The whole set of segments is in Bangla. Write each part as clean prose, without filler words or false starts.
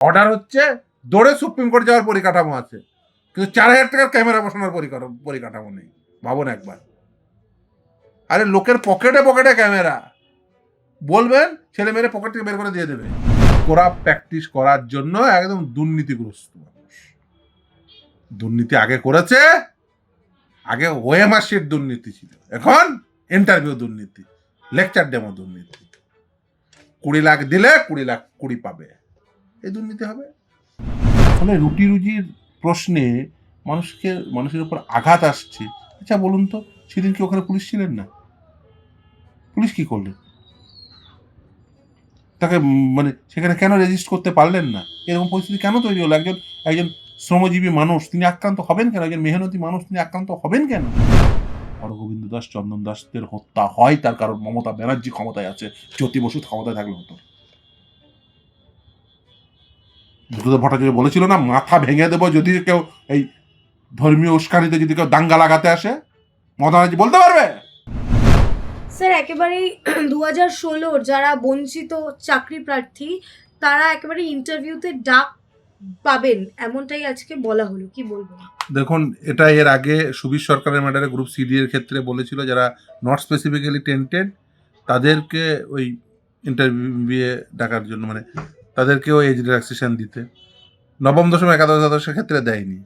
অর্ডার হচ্ছে, দৌড়ে সুপ্রিম কোর্ট যাওয়ার পরিকাঠামো আছে, কিন্তু 4,000 টাকার ক্যামেরা বসানোর পরিকাঠামো নেই। ভাবুন একবার। আরে লোকের পকেটে পকেটে ক্যামেরা, বলবেন ছেলে মেয়ের পকেট থেকে বের করে দিয়ে দেবে। ওরা প্র্যাকটিস করার জন্য একদম দুর্নীতিগ্রস্ত মানুষ। দুর্নীতি আগে করেছে, আগে ওএমআর শিট দুর্নীতি ছিল, এখন ইন্টারভিউ দুর্নীতি, লেকচার ডেমো দুর্নীতি। 20 লাখ দিলে 20 লাখ 20 পাবে, এই দুর্নীতি হবে। ফলে রুটি রুজির প্রশ্নে মানুষের উপর আঘাত আসছে। আচ্ছা বলুন তো, সেদিন কি ওখানে পুলিশ ছিলেন না? পুলিশ কি করলেন? তাকে সেখানে কেন রেজিস্ট করতে পারলেন না? এরকম পরিস্থিতি কেন তৈরি হলো? একজন শ্রমজীবী মানুষ তিনি আক্রান্ত হবেন কেন? একজন মেহনতি মানুষ তিনি আক্রান্ত হবেন কেন? হরগোবিন্দ দাস, চন্দন দাসদের হত্যা হয় তার কারণ মমতা ব্যানার্জি ক্ষমতায় আছে। জ্যোতি বসু ক্ষমতায় থাকলে হতো। বুদ্ধদেব ভট্টাচার্য বলেছিল না, মাথা ভেঙে দেবো যদি কেউ এই ধর্মীয় উস্কানিতে যদি কেউ দাঙ্গা লাগাতে আসে। মমতা ব্যানার্জি বলতে পারবে? স্যার একেবারেই 2016 যারা বঞ্চিত চাকরি প্রার্থী তারা একেবারে ইন্টারভিউতে ডাক পাবেন এমনটাই আজকে বলা হলো, কি বলবো? দেখুন, এটা এর আগে সুবীর সরকারের ম্যাটারে গ্রুপ সিডি এর ক্ষেত্রে বলেছিল, যারা নট স্পেসিফিক্যালি টেন্টেড তাদেরকে ওই ইন্টারভিউ ডাকার জন্য তাদেরকেও এজ রিল্যাক্সেশন দিতে। নবম দশম একাদশ দ্বাদশের ক্ষেত্রে দেয়নি।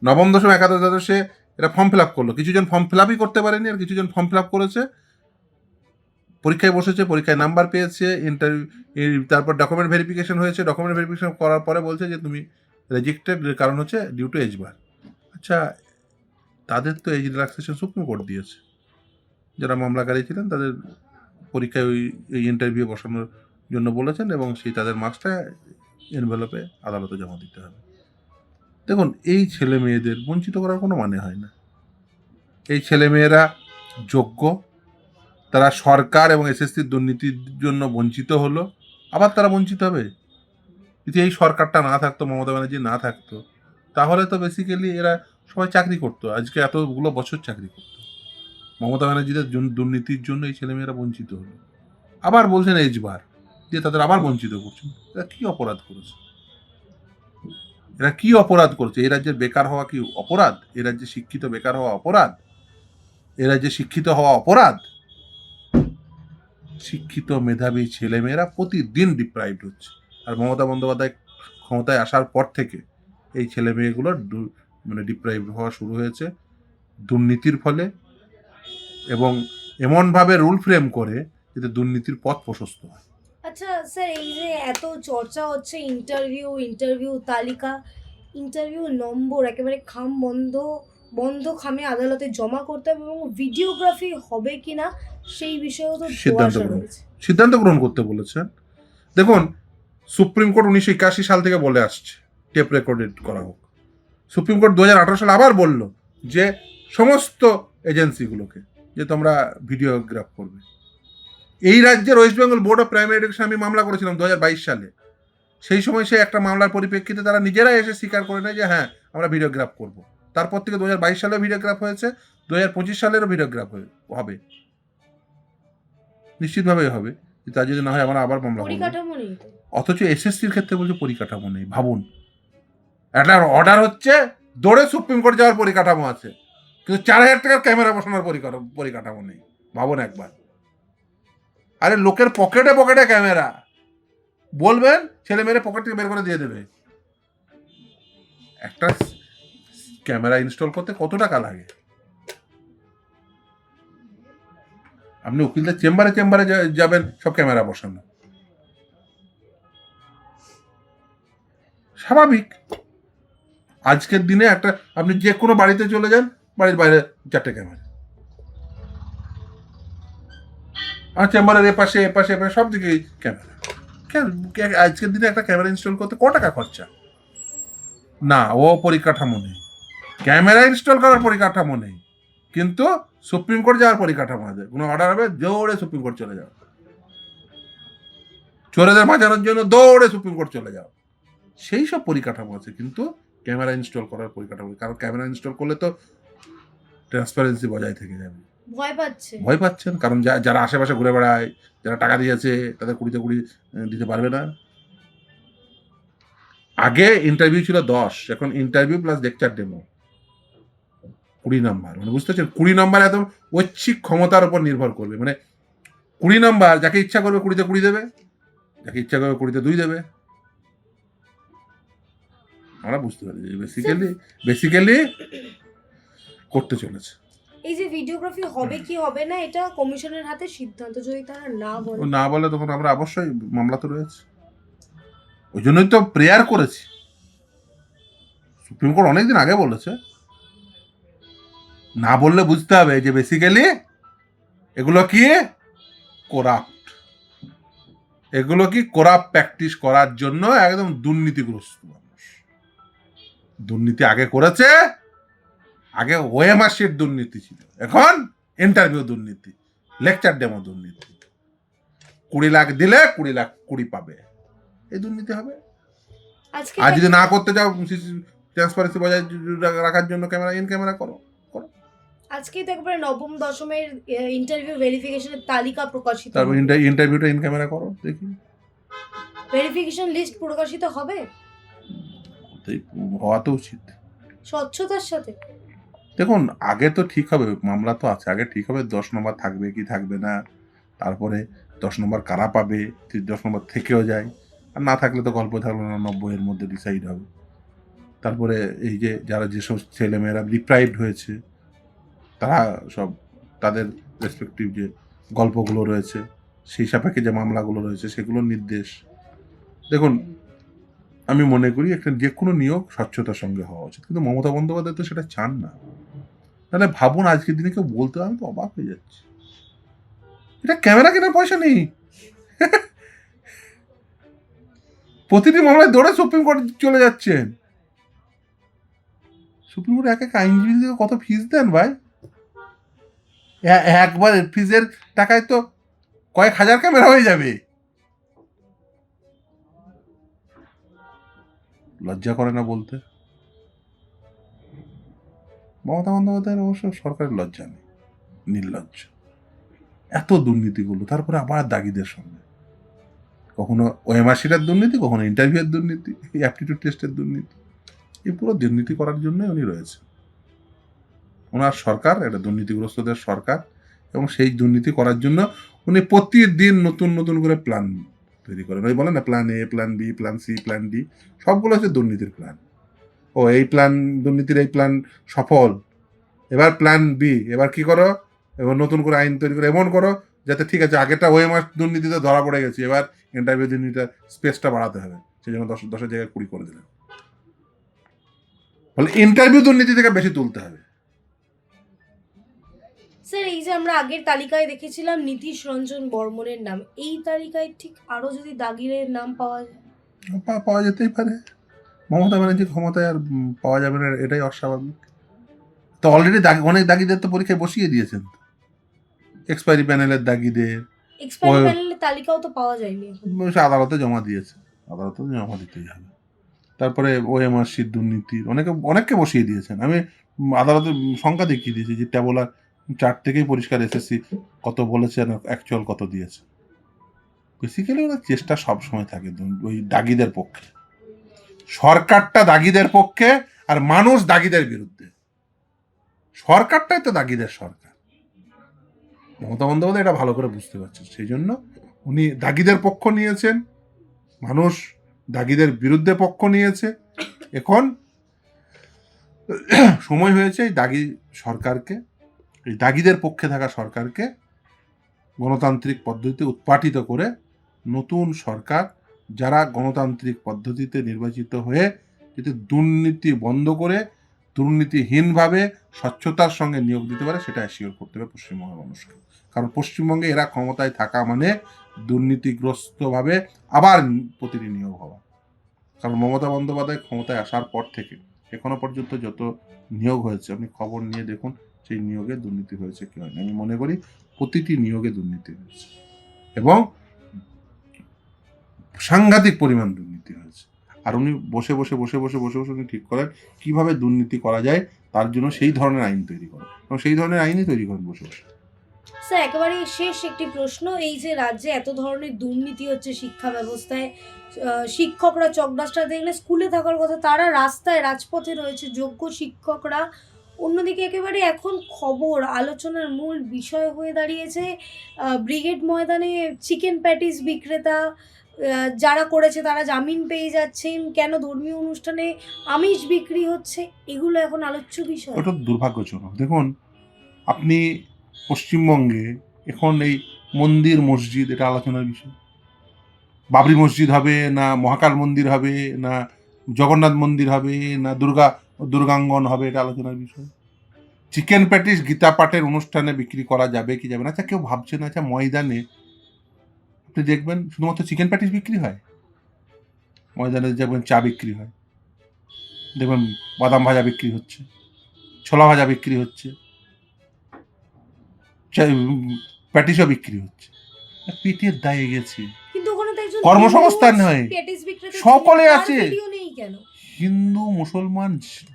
নবম দশম একাদশ দ্বাদশে এরা ফর্ম ফিল আপ করলো, কিছুজন ফর্ম ফিল আপই করতে পারেনি, আর কিছুজন ফর্ম ফিল আপ করেছে, পরীক্ষায় বসেছে, পরীক্ষায় নাম্বার পেয়েছে, তারপর ডকুমেন্ট ভেরিফিকেশন হয়েছে, ডকুমেন্ট ভেরিফিকেশন করার পরে বলছে যে তুমি রেজেক্টেড, কারণ হচ্ছে ডিউ টু এজ বার। আচ্ছা, তাদের তো এজ রিল্যাক্সেশন সুপ্রিম কোর্ট দিয়েছে। যারা মামলাকারী ছিলেন তাদের পরীক্ষায় এই ইন্টারভিউ বসানোর জন্য বলেছেন, এবং তাদের মার্কসটা এনভেলপে আদালতে জমা দিতে হবে। দেখুন, এই ছেলে মেয়েদের বঞ্চিত করার কোনো মানে হয় না। এই ছেলে মেয়েরা যোগ্য, তারা সরকার এবং এসএসসির দুর্নীতির জন্য বঞ্চিত হলো, আবার তারা বঞ্চিত হবে। যদি এই সরকারটা না থাকতো, মমতা ব্যানার্জি না থাকতো, তাহলে তো বেসিক্যালি এরা সবাই চাকরি করতো, আজকে এতগুলো বছর চাকরি করতো। মমতা ব্যানার্জিদের দুর্নীতির জন্য এই ছেলেমেয়েরা বঞ্চিত হলো। আবার বলছেন এইচবার, যে তাদের আবার বঞ্চিত করছেন। এরা কি অপরাধ করেছে? এরা কি অপরাধ করেছে? এই রাজ্যের বেকার হওয়া কি অপরাধ? এই রাজ্যে শিক্ষিত বেকার হওয়া অপরাধ? এই রাজ্যে শিক্ষিত হওয়া অপরাধ? শিক্ষিত মেধাবী ছেলেমেয়েরা প্রতিদিন ডিপ্রাইভড হচ্ছে। আর মমতা বন্দ্যোপাধ্যায় ক্ষমতায় আসার পর থেকে এই ছেলে মেয়েগুলোর ডিপ্রাইভড হওয়া শুরু হয়েছে দুর্নীতির ফলে, এবং এমনভাবে রুল ফ্রেম করে যাতে দুর্নীতির পথ প্রশস্ত হয়। আচ্ছা স্যার, এই যে এত চর্চা হচ্ছে ইন্টারভিউ তালিকা, ইন্টারভিউ নম্বর একেবারে বন্ধ খামে আদালতে জমা করতে হবে, এবং ভিডিওগ্রাফি হবে কিনা সেই বিষয়েও তো ধোঁয়াশা রয়েছে। সিদ্ধান্ত গ্রহণ করতে বলেছেন। দেখুন, সুপ্রিম কোর্ট 1981 সাল থেকে বলে আসছে টেপ রেকর্ডেড করা হোক। সুপ্রিম কোর্ট 2018 সালে আবার বলল যে সমস্ত এজেন্সিগুলোকে যে তোমরা ভিডিওগ্রাফ করবে। এই রাজ্যের West Bengal board of primary education আমি মামলা করেছিলাম 2022 সালে। সেই সময় সে একটা মামলার পরিপ্রেক্ষিতে তারা নিজেরাই এসে স্বীকার করে নেয় যে হ্যাঁ আমরা ভিডিওগ্রাফ করব। তারপর থেকে 2022 সালেও ভিডিওগ্রাফ হয়েছে, 2025 সালেরও ভিডিওগ্রাফ হবে, নিশ্চিতভাবেই হবে। তা যদি না হয় আমরা আবার মামলা করব। অথচ এসএসসির ক্ষেত্রে বলছে পরিকাঠামো নেই। ভাবুন, একটা অর্ডার হচ্ছে, দৌড়ে সুপ্রিম কোর্ট যাওয়ার পরিকাঠামো আছে, কিন্তু 4,000 টাকার ক্যামেরা বসানোর পরিকাঠামো নেই। ভাবুন একবার। আরে লোকের পকেটে পকেটে ক্যামেরা, বলবেন ছেলে মেয়ের পকেট থেকে বের করে দিয়ে দেবে। একটা ক্যামেরা ইনস্টল করতে কত টাকা লাগে? আপনি উকিলদের চেম্বারে যাবেন, সব ক্যামেরা বসানো স্বাভাবিক। আজকের দিনে আপনি যে কোনো বাড়িতে চলে যান, বাড়ির বাইরে 4টে ক্যামেরা, আর চেম্বারের এপাশে সব দিকে ক্যামেরা। আজকের দিনে একটা ক্যামেরা ইনস্টল করতে কত টাকা খরচা? না, ও পরিকাঠামো নেই। ক্যামেরা ইনস্টল করার পরিকাঠামো নেই, কিন্তু সুপ্রিম কোর্ট যাওয়ার পরিকাঠামো আছে। কোনো অর্ডার হবে, দৌড়ে সুপ্রিম কোর্ট চলে যাও। চোরেদের বাঁচানোর জন্য দৌড়ে সুপ্রিম কোর্ট চলে যাও। সেই সব পরিকাঠামো আছে, কিন্তু ক্যামেরা ইনস্টল করার পরিকাঠামো, কারণ ক্যামেরা ইনস্টল করলে তো ট্রান্সপারেন্সি বজায় থেকে যাবে। ভয় পাচ্ছেন, কারণ যারা আশেপাশে ঘুরে বেড়ায়, যারা টাকা দিয়েছে, তাদের 20-20 দিতে পারবে না। আগে ইন্টারভিউ ছিল 10, এখন ইন্টারভিউ প্লাস লেকচার ডেমো 20 নম্বর। মানে বুঝতে পারছেন, 20 নম্বর একদম ঐচ্ছিক ক্ষমতার উপর নির্ভর করবে। মানে 20 নম্বর যাকে ইচ্ছা করবে 20-তে 20 দেবে, যাকে ইচ্ছা করবে 20-তে 2 দেবে। আমরা বুঝতে পারি যে বেসিক্যালি করতে চলেছে। এই যে ভিডিওগ্রাফি হবে কি হবে না এটা কমিশনের হাতে সিদ্ধান্ত, যদি তারা না বলে। ও না বলে তখন আমরা অবশ্যই মামলা তো রয়েছে, ওই জন্যই তো প্রেয়ার করেছি। সুপ্রিম কোর্ট অনেকদিন আগে বলেছে, না বললে বুঝতে হবে যে বেসিক্যালি এগুলো কি করাপ্ট, এগুলো কি করাপ্ট প্র্যাকটিস করার জন্য একদম দুর্নীতিগ্রস্ত মানুষ। দুর্নীতি আগে করেছে, আগে ওএমআর শিট দুর্নীতি ছিল, এখন ইন্টারভিউ দুর্নীতি, লেকচার ডেমো দুর্নীতি। 20 লাখ দিলে 20 লাখ 20 পাবে, এই দুর্নীতি হবে। আজকে আর যদি না করতে চাও ট্রান্সপারেন্সি বজায় রাখার জন্য ক্যামেরা ইন ক্যামেরা করো। আজকেই তো একবারে নবম দশমের ইন্টারভিউ ভেরিফিকেশনের তালিকা প্রকাশিত তারপর হবে। ইন্টারভিউটা ইন ক্যামেরা করো, দেখি ভেরিফিকেশন লিস্ট প্রকাশিত হবে হওয়া তো উচিত। স্বচ্ছতার সাথে। দেখুন আগে তো ঠিক হবে, মামলা তো আছে, আগে ঠিক হবে 10 নম্বর থাকবে কি থাকবে না, তারপরে 10 নম্বর কারা পাবে, 10 নম্বর থেকেও যায়, আর না থাকলে তো গল্প থাকলো না, 90 এর মধ্যে ডিসাইড হবে। তারপরে এই যে যারা যেসব ছেলেমেয়েরা ডিপ্রাইভড হয়েছে তারা সব তাদের রেসপেক্টিভ যে গল্পগুলো রয়েছে সেই সাপেক্ষে যে মামলাগুলো রয়েছে সেগুলোর নির্দেশ। দেখুন আমি মনে করি একটা যে কোনো নিয়োগ স্বচ্ছতার সঙ্গে হওয়া উচিত, কিন্তু মমতা বন্দ্যোপাধ্যায় তো সেটা চান না। তাহলে ভাবুন আজকের দিনে কেউ বলতে, আমি তো অবাক হয়ে যাচ্ছি, এটা ক্যামেরা কেনার পয়সা নেই। প্রতিটি মামলায় দৌড়ে সুপ্রিম কোর্ট চলে যাচ্ছেন। সুপ্রিম কোর্ট এক আইনজীবীদের কত ফিস দেন ভাই, একবার ফিজের টাকায় তো কয়েক হাজার ক্যামেরা হয়ে যাবে। লজ্জা করে না বলতে? মমতা বন্দ্যোপাধ্যায়ের অবশ্য সরকারের লজ্জা নেই, নির্লজ্জ। এত দুর্নীতিগুলো, তারপরে আবার দাগিদের সঙ্গে, কখনো ওএমআরসিটার দুর্নীতি, কখনো ইন্টারভিউয়ের দুর্নীতি, অ্যাপটিটিউড টেস্টের দুর্নীতি। এই পুরো দুর্নীতি করার জন্যই উনি রয়েছে। ওনার সরকার এটা দুর্নীতিগ্রস্তদের সরকার, এবং সেই দুর্নীতি করার জন্য উনি প্রতিদিন নতুন নতুন করে প্ল্যান তৈরি করেন। ওই বলেন না plan A, plan B, plan C, plan D, সবগুলো হচ্ছে দুর্নীতির প্ল্যান। ও এই প্ল্যান, দুর্নীতির এই প্ল্যান সফল, এবার প্ল্যান বি, এবার কি করো, এবার নতুন করে আইন তৈরি করে এমন করো যাতে ঠিক আছে আগেটা ওএমআর দুর্নীতিতে ধরা পড়ে গেছে, এবার ইন্টারভিউ দুর্নীতির স্পেসটা বাড়াতে হবে, সেই জন্য 10-10 জায়গায় 20 করে দিলেন। ফলে ইন্টারভিউ দুর্নীতি থেকে বেশি তুলতে হবে। স্যার এই যে আমরা আগের তালিকায় দেখেছিলাম নীতিশ রঞ্জন বর্মনের নাম, এই তালিকায় ঠিক আরো যদি দাগিরের নাম পাওয়া যায়? পাওয়া যেতেই পারে। মমতা ব্যানার্জি ক্ষমতায় আর পাওয়া যাবে না, এটাই অস্বাভাবিক। তো অলরেডি অনেক দাগিদের তো পরীক্ষায় বসিয়ে দিয়েছেন, এক্সপায়ারি প্যানেলের দাগিদের এক্সপায়ারি প্যানেলের তালিকাও তো পাওয়া যায়নি এখন। সে আদালতে জমা দিয়েছে, আদালতে জমা দিতেই হবে। তারপরে ওএমআরসির দুর্নীতির অনেককে বসিয়ে দিয়েছেন। আমি আদালতের সংখ্যা দেখিয়ে দিয়েছি যে ট্যাবুলার চার্ট থেকেই পরিষ্কার এসএসসি কত বলেছে আর অ্যাকচুয়াল কত দিয়েছে। বেসিক্যালি ওরা চেষ্টা সবসময় থাকে ওই দাগিদের পক্ষে, সরকারটা দাগিদের পক্ষে আর মানুষ দাগিদের বিরুদ্ধে। সরকারটাই তো দাগিদের সরকার, মমতা বন্দ্যোপাধ্যায় এটা ভালো করে বুঝতে পারছেন, সেই জন্য উনি দাগিদের পক্ষ নিয়েছেন, মানুষ দাগিদের বিরুদ্ধে পক্ষ নিয়েছে। এখন সময় হয়েছে এই দাগি সরকারকে, এই দাগিদের পক্ষে থাকা সরকারকে গণতান্ত্রিক পদ্ধতিতে উৎপাটিত করে নতুন সরকার যারা গণতান্ত্রিক পদ্ধতিতে নির্বাচিত হয়ে যদি দুর্নীতি বন্ধ করে দুর্নীতিহীনভাবে স্বচ্ছতার সঙ্গে নিয়োগ দিতে পারে, সেটা অ্যাসিওর করতে হবে পশ্চিমবঙ্গের মানুষকে। কারণ পশ্চিমবঙ্গে এরা ক্ষমতায় থাকা মানে দুর্নীতিগ্রস্তভাবে আবার প্রতিটি নিয়োগ হওয়া। কারণ মমতা বন্দ্যোপাধ্যায় ক্ষমতায় আসার পর থেকে এখনো পর্যন্ত যত নিয়োগ হয়েছে আপনি খবর নিয়ে দেখুন, সেই নিয়োগে দুর্নীতি হয়েছে কি হয়নি। আমি মনে করি প্রতিটি নিয়োগে দুর্নীতি হয়েছে এবং সাংঘাতিক পরিমাণ দুর্নীতি হয়েছে। আর উনি বসে বসে উনি ঠিক করেন কিভাবে দুর্নীতি করা যায়, তার জন্য সেই ধরনের আইন তৈরি করেন, এবং সেই ধরনের আইনই তৈরি করেন বসে বসে। স্যার একেবারে শেষ একটি প্রশ্ন, এই যে রাজ্যে এত ধরনের দুর্নীতি হচ্ছে শিক্ষা ব্যবস্থায়, শিক্ষকরা চকবাসটা দেখলে স্কুলে থাকার কথা তারা রাস্তায় রাজপথে রয়েছে যোগ্য শিক্ষকরা, অন্যদিকে একেবারে এখন খবর আলোচনার মূল বিষয় হয়ে দাঁড়িয়েছে ব্রিগেড ময়দানে চিকেন প্যাটিস বিক্রেতা যারা করেছে তারা জামিন পেয়ে যাচ্ছেন, কেন ধর্মীয় অনুষ্ঠানে আমিষ বিক্রি হচ্ছে, এগুলো এখন আলোচ্য বিষয়। ওটা দুর্ভাগ্যজনক। দেখুন, আপনি পশ্চিমবঙ্গে এখন এই মন্দির মসজিদ এটা আলোচনার বিষয়। বাবরি মসজিদ হবে না মহাকাল মন্দির হবে না জগন্নাথ মন্দির হবে না দুর্গাঙ্গন হবে, এটা আলোচনার বিষয়। চিকেন প্যাটিস গীতা পাঠের অনুষ্ঠানে বিক্রি করা যাবে কি যাবে না, আচ্ছা কেউ ভাবছে না আচ্ছা ময়দানে আপনি দেখবেন শুধুমাত্র চিকেন প্যাটিস বিক্রি হয়, ময়দানে দেখবেন চা বিক্রি হয়, দেখবেন বাদাম ভাজা বিক্রি হচ্ছে, ছোলা ভাজা বিক্রি হচ্ছে, প্যাটিসও বিক্রি হচ্ছে। পেটের দায়ে গেছে, কিন্তু ওখানে তো একজন কর্মসংস্থান নয়, প্যাটিস বিক্রেতা সকলে ছিলেন, তার আছে। ভিডিও নেই কেন? হিন্দু মুসলমান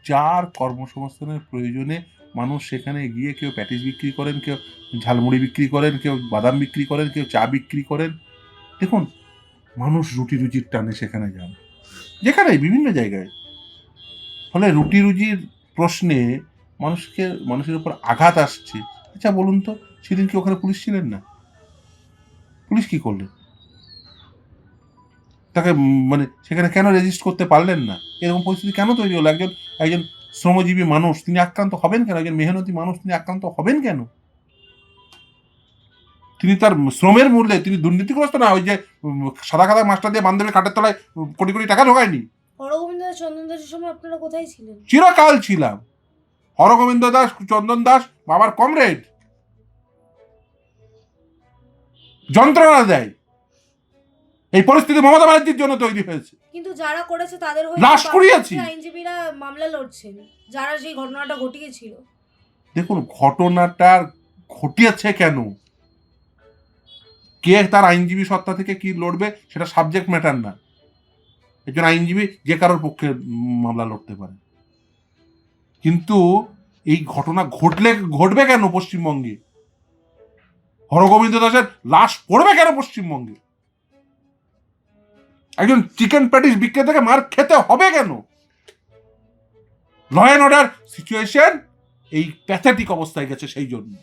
যার কর্মসংস্থানের প্রয়োজনে মানুষ সেখানে গিয়ে কেউ প্যাটিস বিক্রি করেন, কেউ ঝালমুড়ি বিক্রি করেন, কেউ বাদাম বিক্রি করেন, কেউ চা বিক্রি করেন। দেখুন, মানুষ রুটি রুজির টানে সেখানে যান, যেখানে বিভিন্ন জায়গায়। ফলে রুটি রুজির প্রশ্নে মানুষের উপর আঘাত আসছে। আচ্ছা বলুন তো, সেদিন কি ওখানে পুলিশ ছিলেন না? পুলিশ কি করলেন? তাকে মানে সেখানে কেন রেজিস্ট করতে পারলেন না? এরকম পরিস্থিতি কেন তৈরি হলো? একজন শ্রমজীবী মানুষ তিনি আক্রান্ত হবেন কেন? একজন মেহনতি মানুষ তিনি আক্রান্ত হবেন কেন? তিনি তার শ্রমের মূল্যে তিনি দুর্নীতিগ্রস্ত না, ওই যে সাদা কাদা মাস্টার দিয়ে বান্ধবীর খাটের তলায় কোটি কোটি টাকা ঢোকায়নি। হরগোবিন্দ দাস চন্দন দাসের সময় আপনারা কোথায় ছিলেন? চিরকাল ছিলাম। হরগোবিন্দ দাস চন্দন দাস বাবার কমরেড, যন্ত্রণা দেয়। এই পরিস্থিতি মমতা ব্যানার্জির জন্য তৈরি হয়েছে। কিন্তু যারা করেছে তাদের হয়ে লাশ কুড়িয়েছি। আইনজীবীরা মামলা লড়ছেন, যারা সেই ঘটনাটা ঘটিয়েছিল। দেখুন, ঘটনাটার ঘটিয়েছে কেন, কে তার আইনজীবী সত্তা থেকে কি লড়বে সেটা সাবজেক্ট ম্যাটার না। একজন আইনজীবী যে কারোর পক্ষে মামলা লড়তে পারে, কিন্তু এই ঘটনা ঘটবে কেন পশ্চিমবঙ্গে? হরগোবিন্দ দাসের লাশ পড়বে কেন পশ্চিমবঙ্গে? একজন চিকেন প্যাটিস বিক্রেতাকে মার খেতে হবে কেন? ল অ্যান্ড অর্ডার সিচুয়েশন এই প্যাথেটিক অবস্থায় গেছে, সেই জন্য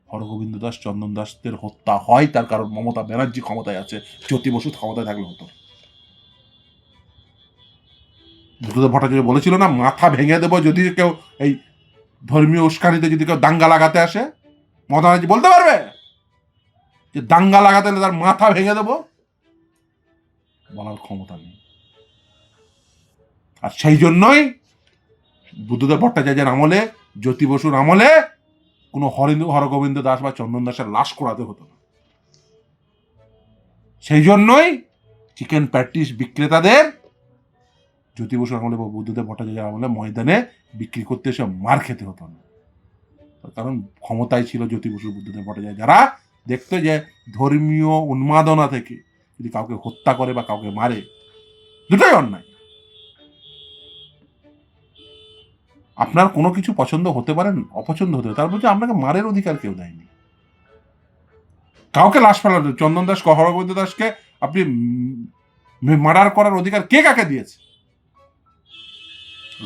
হরগোবিন্দ দাস চন্দন দাসদের হত্যা হয়। তার কারণ মমতা ব্যানার্জি ক্ষমতায় আছে, জ্যোতি বসু ক্ষমতায় থাকলে হতো। বুদ্ধদেব ভট্টাচার্য বলেছিল না, মাথা ভেঙে দেবো যদি কেউ এই ধর্মীয় উস্কানিতে যদি কেউ দাঙ্গা লাগাতে আসে। মমতা ব্যানার্জি বলতে পারবে যে দাঙ্গা লাগাতে হলে তার মাথা ভেঙে দেবো? বলার ক্ষমতা নেই। আর সেই জন্যই বুদ্ধদেব ভট্টাচার্যের আমলে, জ্যোতি বসুর আমলে কোনো হরগোবিন্দ দাস বা চন্দন দাসের লাশ কোড়াতে হতো না। সেই জন্যই চিকেন প্যাটিস বিক্রেতাদের জ্যোতি বসুর আমলে বা বুদ্ধদেব ভট্টাচার্যের আমলে ময়দানে বিক্রি করতে এসে মার খেতে হতো না। কারণ ক্ষমতায় ছিল জ্যোতি বসু, বুদ্ধদেব ভট্টাচার্য, যারা দেখতো যে ধর্মীয় উন্মাদনা থেকে যদি কাউকে হত্যা করে বা কাউকে মারে, দুটোই অন্যায়। আপনার কোনো কিছু পছন্দ হতে পারেন, অপছন্দ হতে পারে, তার বলছে আপনাকে মারের অধিকার কেউ দেয়নি। কাউকে লাশ ফেলার, চন্দন দাস হরগোবিন্দ দাসকে আপনি মার্ডার করার অধিকার কে কাকে দিয়েছে?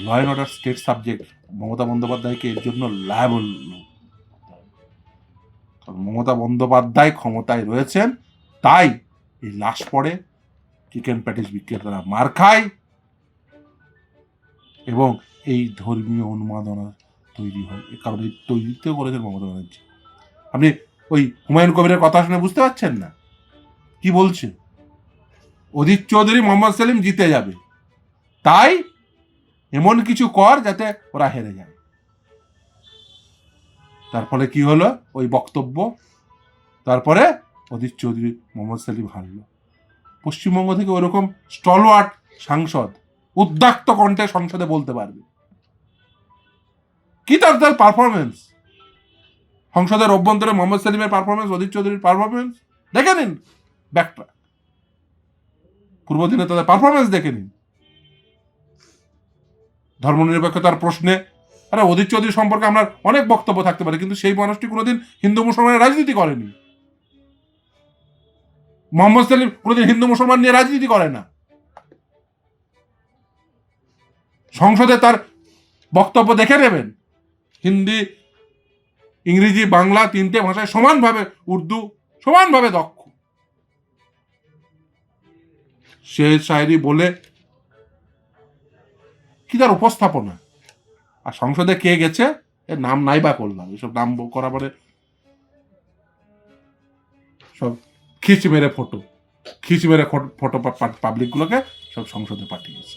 Law and order state subject. Mamata বন্দ্যোপাধ্যায়কে এর জন্য লায়াবল। মমতা বন্দ্যোপাধ্যায় ক্ষমতায় রয়েছেন, তাই এই লাশ পড়ে, চিকেন প্যাটিস বিক্রেতারা মার খায় এবং এই ধর্মীয় উন্মাদনা তৈরি হয়। এ কারণে তৈরিতেও করেছেন মমতা ব্যানার্জি। আপনি ওই হুমায়ুন কবিরের কথা শুনে বুঝতে পারছেন না কি বলছে? অজিত চৌধুরী মোহাম্মদ সেলিম জিতে যাবে, তাই এমন কিছু কর যাতে ওরা হেরে যায়। তার ফলে কি হলো? ওই বক্তব্য, তারপরে অজিত চৌধুরী মোহাম্মদ সেলিম হারল। পশ্চিমবঙ্গ থেকে ওরকম স্টলওয়ার্ট সাংসদ উদ্দাক্ত কণ্ঠে সংসদে বলতে পারবে? কি তার পারফরমেন্স, সংসদের অভ্যন্তরে মোহাম্মদ সেলিমের পারফরমেন্স, অজিত চৌধুরীর পারফরমেন্স দেখে নিন, ব্যাকট্রাক পূর্ব দিনে তাদের পারফরমেন্স দেখে নিন। ধর্মনিরপেক্ষতার প্রশ্নে আরে অধীর চৌধুরী সম্পর্কে আমরা অনেক বক্তব্য থাকতে পারে, কিন্তু সেই মানুষটি কোনোদিন হিন্দু মুসলমানের রাজনীতি করেনি। মোহাম্মদ সেলিম কোনোদিন হিন্দু মুসলমান নিয়ে রাজনীতি করে না। সংসদে তার বক্তব্য দেখে নেবেন, হিন্দি, ইংরেজি, বাংলা 3টে ভাষায় সমানভাবে, উর্দু সমানভাবে দক্ষ। শের শায়েরি বলে কি তার উপস্থাপনা। আর সংসদে কে গেছে এর নাম নাই বা করলাম, এসব নাম করা পরে সব খিচ মেরে ফটো পাবলিক গুলোকে সব সংসদে পাঠিয়েছে।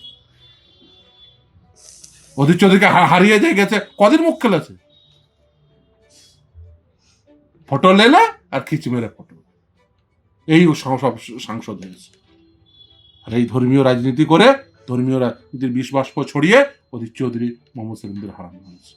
অধীর চৌধুরীকে হারিয়ে যে গেছে, কদিন মুখ খেলেছে, ফটো লেলে আর খিচ মেরে ফটো, এই সব সাংসদ হয়েছে। আর এই ধর্মীয় রাজনীতি করে, ধর্মীয় রাজনীতির বিষ বাষ্প ছড়িয়ে অধীর চৌধুরী মোহাম্মদ সেলিমদের হারানো হয়েছে।